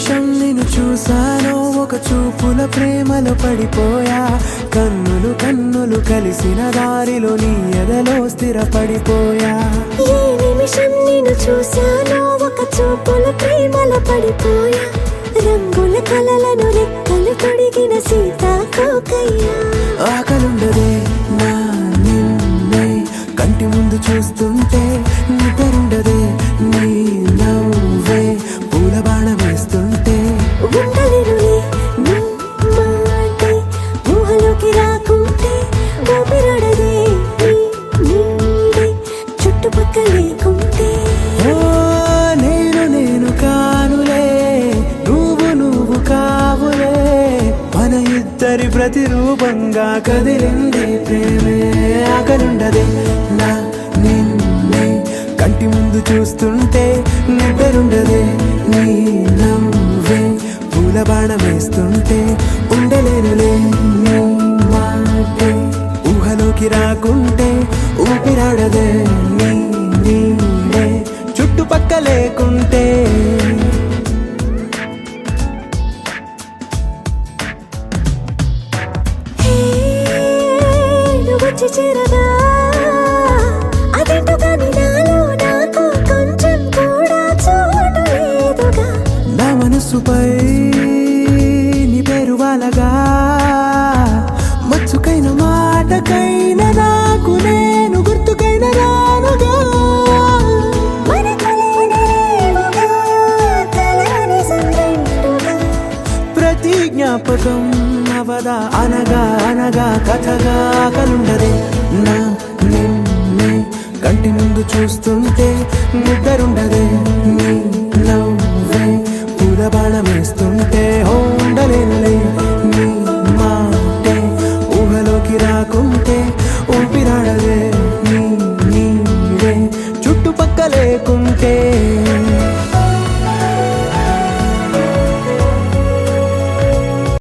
నిమిషం నిన్ను చూసానో ఒక చూపుల ప్రేమలో పడిపోయా. కన్నులు కన్నులు కలిసిన దారిలో నీ ఎదలో స్థిరపడిపోయా. ఏ నిమిషం నిన్ను చూసానో ఒక చూపుల ప్రేమలో పడిపోయా. రంగుల కలలను రెక్కలు తొడిగిన సీతాకోకయ్యా. ఆకలుండదే నా నిన్నే కంటి ముందు చూస్తుంటే, నిద్రుండదే నీ నవ్వే పూల బాణం వేస్తుంటే. ఉండలేనులే నీ మాటే ఊహలోకి రాకుంటే, ఊపిరాడదే నీ నీడే చుట్టుపక్కల లేకుంటే. ఓ నేను నేను కానులే, నువ్వు నువ్వు కావులే, మన ఇద్దరి ప్రతిరూపంగా కదిలింది ప్రేమే. ఆకలుండదే నా నిన్నే కంటి ముందు చూస్తుంటే, నిద్రుండదే నీ నవ్వే పూల బాణం వేస్తుంటే. ఉండలేనులే నీ మాటే ఊహలోకి రాకుంటే, ఊపిరాడదే నీ నీడే చుట్టుపక్క లేకుంటే. వచ్చి చేరగా అదేంటో కానీ నాలో నాకు కొంచెం కూడా చోటు లేదుగా. నా మనసుపై నీ పేరు వాలగా, మచ్చుకైన మాటకైన నాకు నేను గుర్తుకైన రానుగా. మన కలయినరేవుగా, కలని సంరెండుగా. ప్రతి జ్ఞాపకం అవదా అనగా అనగా కథగా. కలుండదే నా నిన్నే కంటి ముందు చూస్తుంటే, నిద్రుండదే నీ నవ్వే పూల బాణం వేస్తుంటే. ఉండలేనులే నీ మాటే ఊహలోకి రాకుంటే, ఊపిరాడదే నీ నీడే చుట్టుపక్క లేకుంటే.